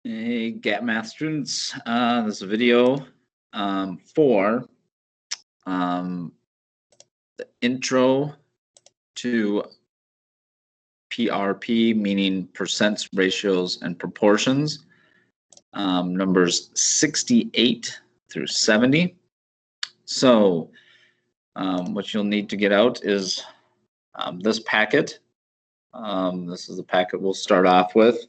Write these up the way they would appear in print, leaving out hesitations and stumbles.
Hey, GAT Math students, this is a video for the intro to PRP, meaning percents, ratios, and proportions, numbers 68 through 70. So what you'll need to get out is this packet. This is the packet we'll start off with.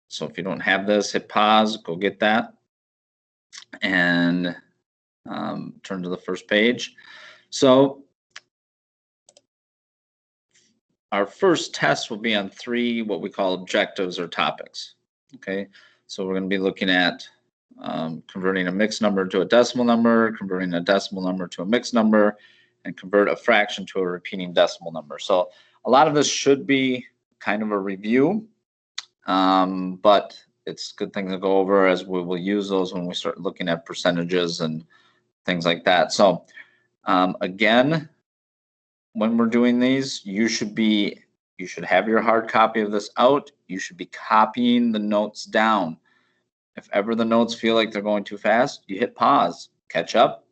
So if you don't have this, hit pause, go get that, and turn to the first page. So our first test will be on three what we call objectives or topics. Okay, so we're going to be looking at converting a mixed number to a decimal number, converting a decimal number to a mixed number, and convert a fraction to a repeating decimal number. So a lot of this should be kind of a review, but it's a good thing to go over as we will use those when we start looking at percentages and things like that. So again, when we're doing these, you should have your hard copy of this out. You should be copying the notes down. If ever the notes feel like they're going too fast, you hit pause, catch up,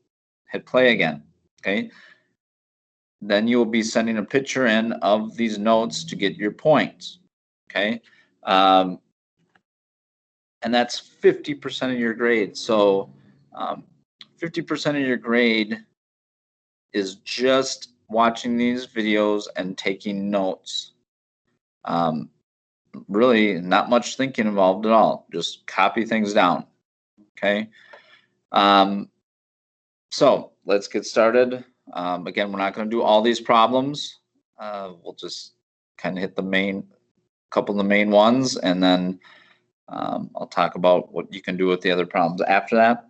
hit play again. Okay. Then you will be sending a picture in of these notes to get your points. Okay. And that's 50% of your grade. So 50% of your grade is just watching these videos and taking notes. Really not much thinking involved at all. Just copy things down. Okay. So let's get started. Again, we're not going to do all these problems. We'll just kind of hit the couple of the main ones, and then I'll talk about what you can do with the other problems after that.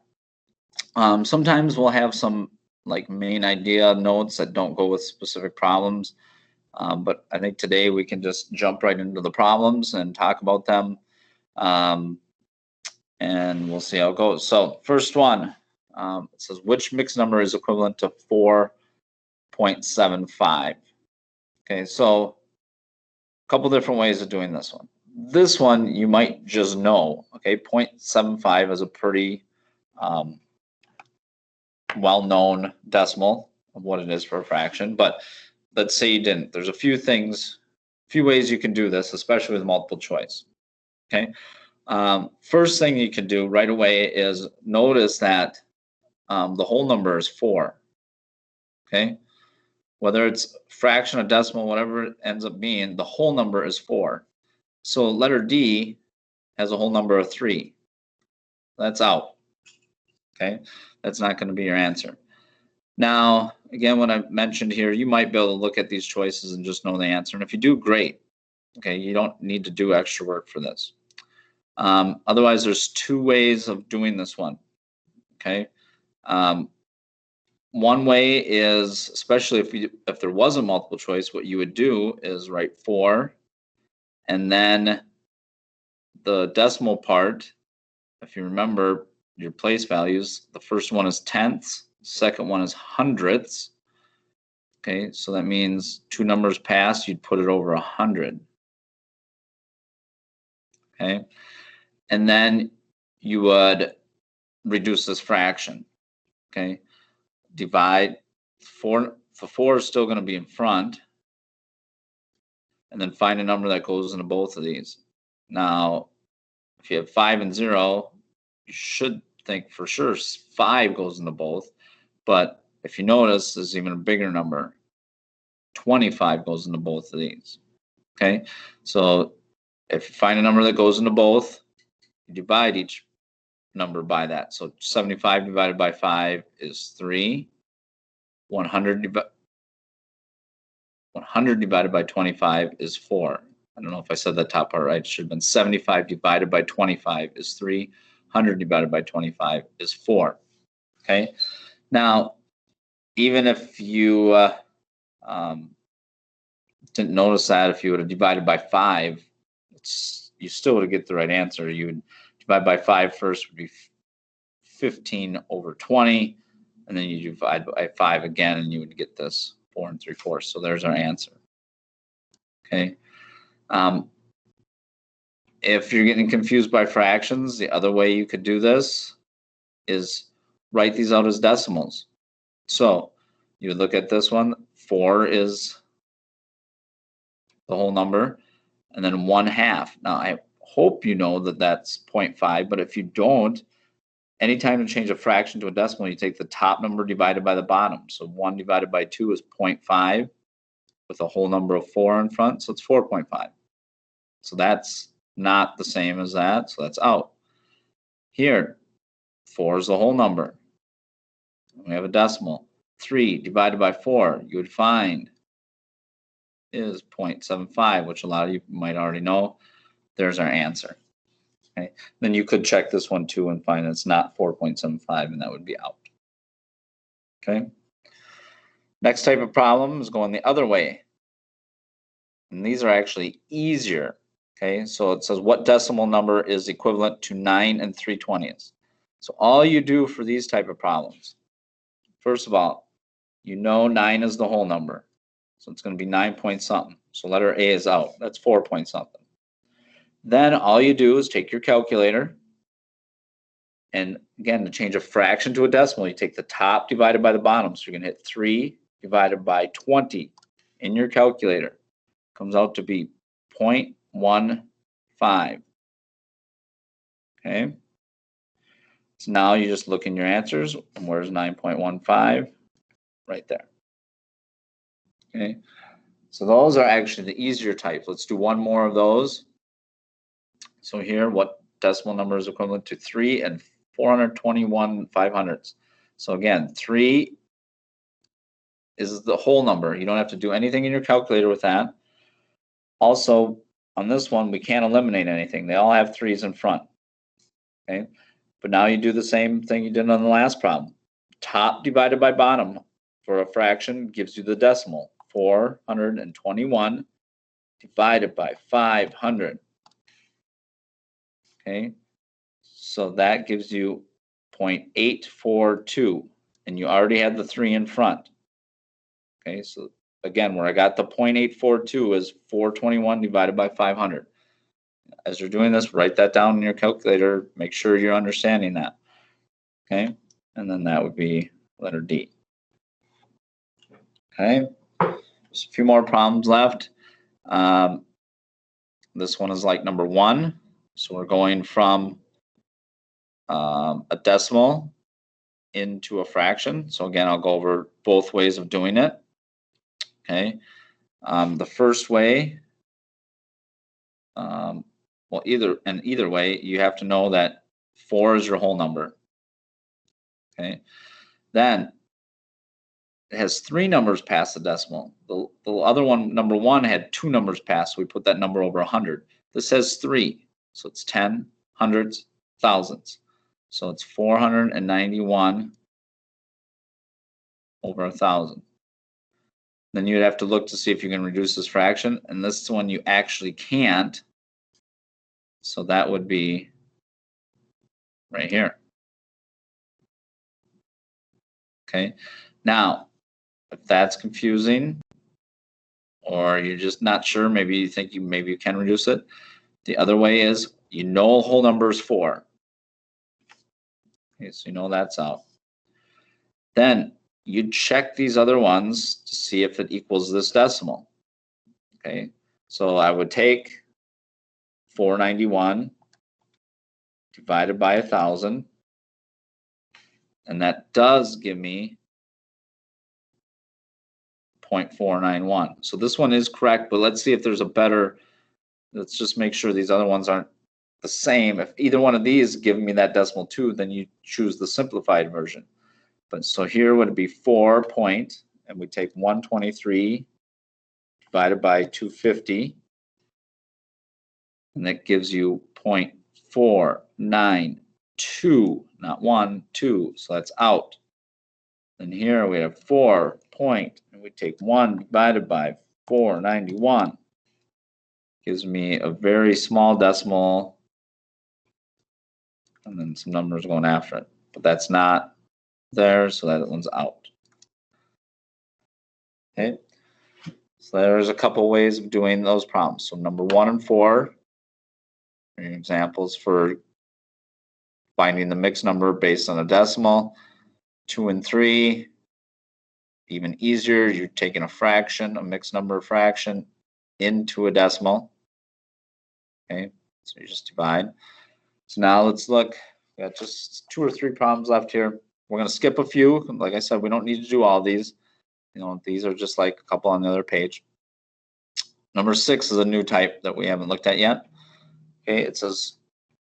Sometimes we'll have some like main idea notes that don't go with specific problems. But I think today we can just jump right into the problems and talk about them. And we'll see how it goes. So first one, it says which mixed number is equivalent to 4.75? Okay, so a couple different ways of doing this one. This one you might just know. Okay, 0.75 is a pretty well-known decimal of what it is for a fraction, but let's say you didn't. There's a few ways you can do this, especially with multiple choice. Okay. First thing you can do right away is notice that the whole number is 4. Okay. Whether it's fraction, a decimal, whatever it ends up being, the whole number is 4. So letter D has a whole number of 3. That's out. Okay. That's not going to be your answer. Now, again, what I mentioned here, you might be able to look at these choices and just know the answer. And if you do, great. Okay, you don't need to do extra work for this. Otherwise, there's two ways of doing this one. Okay. One way is, especially if there was a multiple choice, what you would do is write 4, and then the decimal part, if you remember your place values, the first one is tenths, second one is hundredths. Okay, so that means two numbers past, you'd put it over 100. Okay, and then you would reduce this fraction. Okay, divide 4. The 4 is still going to be in front, and then find a number that goes into both of these. Now, if you have 5 and 0, you should think for sure 5 goes into both, but if you notice, there's even a bigger number. 25 goes into both of these. Okay, so if you find a number that goes into both, you divide each number by that. So 75 divided by 5 is 3. 100 divided by 25 is 4. I don't know if I said that top part right. It should have been 75 divided by 25 is 3. 100 divided by 25 is 4. Okay. Now, even if you didn't notice that, if you would have divided by 5, you still would get the right answer. You would divide by 5 first, would be 15 over 20, and then you divide by 5 again, and you would get this 4 3/4. So there's our answer. Okay. If you're getting confused by fractions, the other way you could do this is write these out as decimals. So you would look at this one, 4 is the whole number, and then 1/2. Now I hope you know that that's 0.5, but if you don't, anytime you change a fraction to a decimal, you take the top number divided by the bottom. So 1 divided by 2 is 0.5 with a whole number of 4 in front, so it's 4.5. So that's not the same as that, so that's out. Here, 4 is the whole number. We have a decimal. 3 divided by 4, you would find, is 0.75, which a lot of you might already know. There's our answer. Okay. Then you could check this one too and find it's not 4.75, and that would be out. Okay. Next type of problem is going the other way. And these are actually easier. Okay, so it says what decimal number is equivalent to 9 3/20. So all you do for these type of problems, first of all, you know 9 is the whole number. So it's going to be 9 point something. So letter A is out. That's 4 point something. Then all you do is take your calculator, and again, to change a fraction to a decimal, you take the top divided by the bottom. So you're going to hit 3 divided by 20 in your calculator. Comes out to be 0.15. Okay. So now you just look in your answers, and where's 9.15? Right there. Okay. So those are actually the easier types. Let's do one more of those. So here, what decimal number is equivalent to 3 and 421/500? So again, 3 is the whole number. You don't have to do anything in your calculator with that. Also, on this one, we can't eliminate anything. They all have 3's in front. Okay, but now you do the same thing you did on the last problem. Top divided by bottom for a fraction gives you the decimal. 421 divided by 500. Okay, so that gives you 0.842, and you already had the 3 in front. Okay, so again, where I got the 0.842 is 421 divided by 500. As you're doing this, write that down in your calculator. Make sure you're understanding that. Okay, and then that would be letter D. Okay, just a few more problems left. This one is like number 1. So we're going from a decimal into a fraction. So again, I'll go over both ways of doing it. Okay, the first way, well, either way, you have to know that 4 is your whole number. Okay, then it has 3 numbers past the decimal. The other one, number 1, had 2 numbers past, so we put that number over 100. This has 3, so it's 10, hundreds, thousands. So it's 491 over 1,000. Then you'd have to look to see if you can reduce this fraction, and this one you actually can't. So that would be right here. Okay, now if that's confusing, or you're just not sure, maybe you think maybe you can reduce it. The other way is, you know, a whole number is 4. Okay, so you know that's out. Then you check these other ones to see if it equals this decimal. Okay, so I would take 491 divided by 1,000, and that does give me 0.491. So this one is correct, but let's see if there's a better. Let's just make sure these other ones aren't the same. If either one of these give me that decimal too, then you choose the simplified version. But so here would be 4 point, and we take 123 divided by 250, and that gives you 0.492, not 1, 2, so that's out. And here we have 4 point, and we take 1 divided by 491. Gives me a very small decimal, and then some numbers going after it. But that's not there, so that one's out. Okay, so there's a couple ways of doing those problems. So number 1 and 4, for your examples for finding the mixed number based on a decimal. 2 and 3, even easier. You're taking a fraction, a mixed number fraction, into a decimal. Okay, so you just divide. So now let's look. We got just 2 or 3 problems left here. We're going to skip a few. Like I said, we don't need to do all these. You know, these are just like a couple on the other page. Number 6 is a new type that we haven't looked at yet. Okay, it says,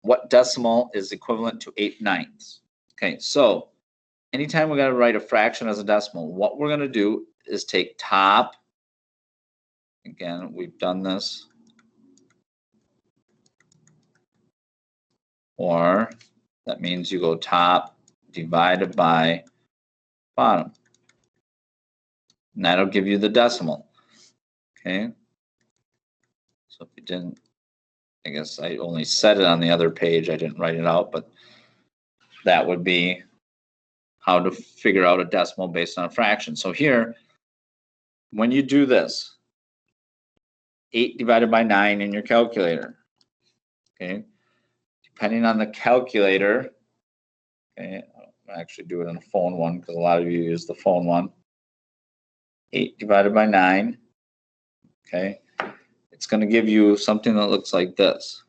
what decimal is equivalent to 8/9? Okay, so anytime we got to write a fraction as a decimal, what we're going to do is take top. Again, we've done this. Or that means you go top divided by bottom. And that'll give you the decimal. Okay. So if you didn't, I guess I only said it on the other page. I didn't write it out, but that would be how to figure out a decimal based on a fraction. So here, when you do this, 8 divided by 9 in your calculator. Okay. Depending on the calculator, okay, I'll actually do it in a phone one because a lot of you use the phone one. 8 divided by 9, okay, it's going to give you something that looks like this.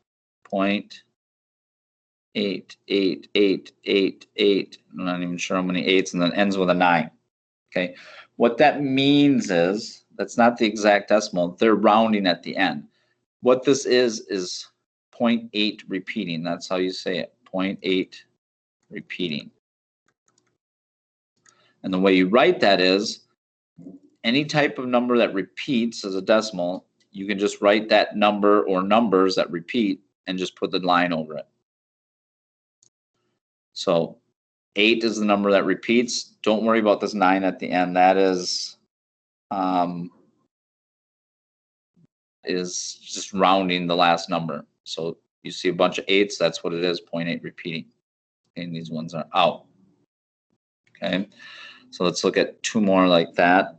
0.888888. I'm not even sure how many 8s, and then ends with a 9. Okay, what that means is that's not the exact decimal. They're rounding at the end. What this is 0.8 repeating. That's how you say it. 0.8 repeating. And the way you write that is any type of number that repeats as a decimal, you can just write that number or numbers that repeat and just put the line over it. So 8 is the number that repeats. Don't worry about this 9 at the end. That is just rounding the last number. So you see a bunch of 8s, that's what it is, 0.8 repeating. And these ones are out. Okay, so let's look at 2 more like that.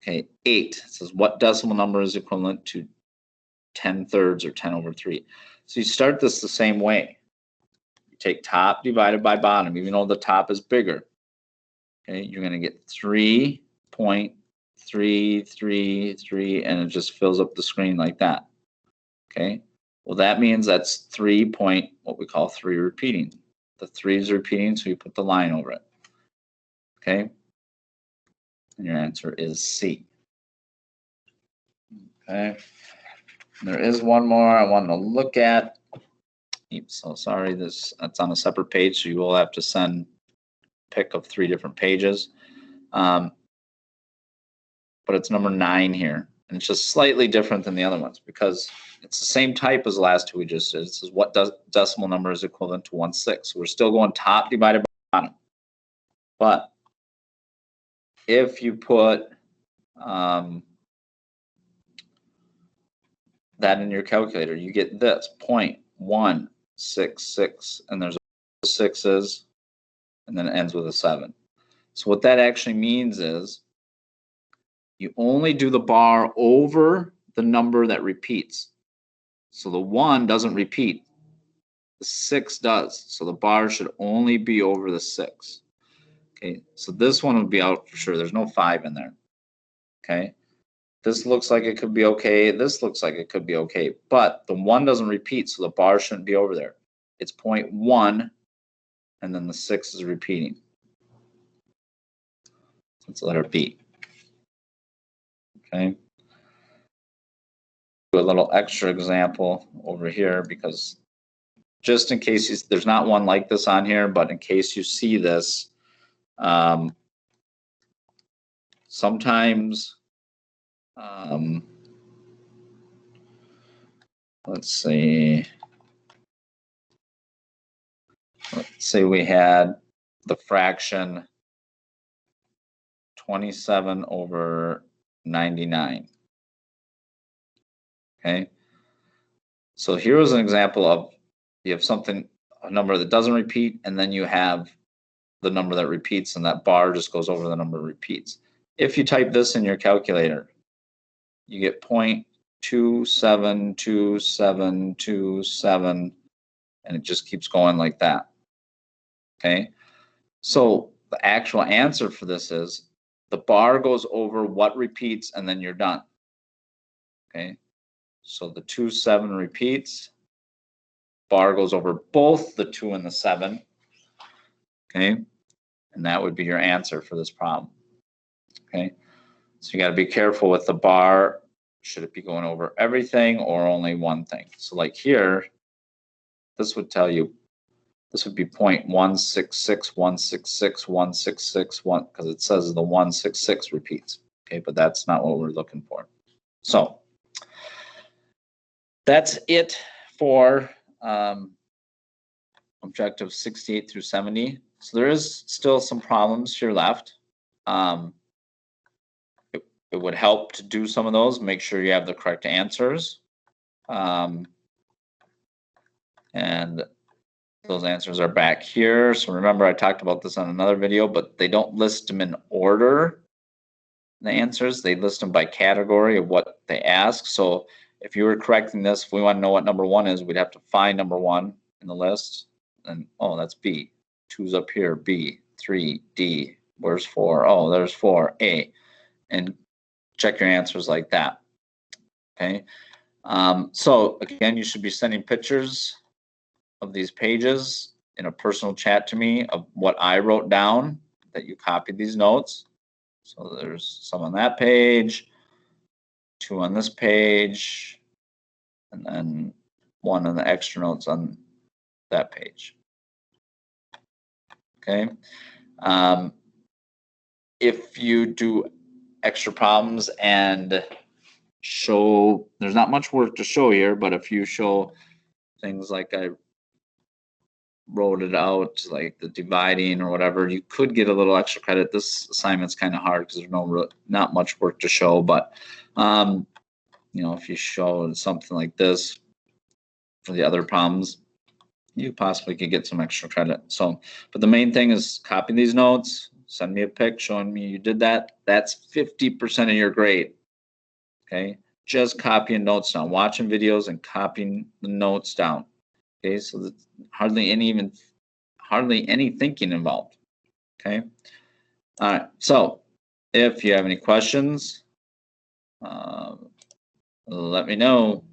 Okay, 8. It says, what decimal number is equivalent to 10/3 or 10/3? So you start this the same way. You take top divided by bottom, even though the top is bigger. Okay, you're going to get 3.333, and it just fills up the screen like that. Okay, well that means that's 3 point, what we call 3 repeating. The 3 is repeating, so you put the line over it. Okay, and your answer is C. Okay, there is one more I want to look at. So sorry, that's on a separate page, so you will have to send pick of 3 different pages. But it's number 9 here, and it's just slightly different than the other ones because it's the same type as the last 2 we just did. It says what decimal number is equivalent to 1/6. So we're still going top divided by bottom. But if you put that in your calculator, you get this 0.166, and there's 6's, and then it ends with a 7. So what that actually means is you only do the bar over the number that repeats. So the 1 doesn't repeat. The 6 does. So the bar should only be over the 6. Okay, so this one would be out for sure. There's no 5 in there. Okay, this looks like it could be okay. This looks like it could be okay. But the 1 doesn't repeat, so the bar shouldn't be over there. It's 0.1, and then the 6 is repeating. So it's letter B. Okay. Do a little extra example over here because just in case there's not one like this on here, but in case you see this, sometimes, let's see. Let's say we had the fraction 27/99. Okay, so here's an example of you have a number that doesn't repeat, and then you have the number that repeats, and that bar just goes over the number that repeats. If you type this in your calculator, you get 2, 7, 2, 7, 2, 7, and it just keeps going like that. Okay, so the actual answer for this is the bar goes over what repeats and then you're done. Okay, so the 2, 7 repeats, bar goes over both the 2 and the 7. Okay, and that would be your answer for this problem. Okay, so you got to be careful with the bar. Should it be going over everything or only one thing? So like here, this would tell you, this would be 0.166166166 because it says the 166 repeats. Okay, but that's not what we're looking for. So that's it for objectives 68 through 70. So there is still some problems here left. It would help to do some of those, make sure you have the correct answers. And those answers are back here. So remember, I talked about this on another video, but they don't list them in order, the answers. They list them by category of what they ask. So if you were correcting this, if we want to know what number 1 is, we'd have to find number 1 in the list. And, oh, that's B. 2's up here, B. 3, D. Where's 4? Oh, there's 4, A. And check your answers like that. Okay. So again, you should be sending pictures of these pages in a personal chat to me of what I wrote down, that you copied these notes. So there's some on that page, 2 on this page, and then 1 on the extra notes on that page. Okay. If you do extra problems and show, there's not much work to show here, but if you show things like I wrote it out, like the dividing or whatever, you could get a little extra credit. This assignment's kind of hard because there's not much work to show, but you know, if you show something like this for the other problems, you possibly could get some extra credit. So, but the main thing is copy these notes, send me a pic showing me you did that. That's 50% of your grade. Okay, just copying notes down, watching videos and copying the notes down. Okay, so that's hardly any thinking involved. Okay, all right. So if you have any questions, let me know.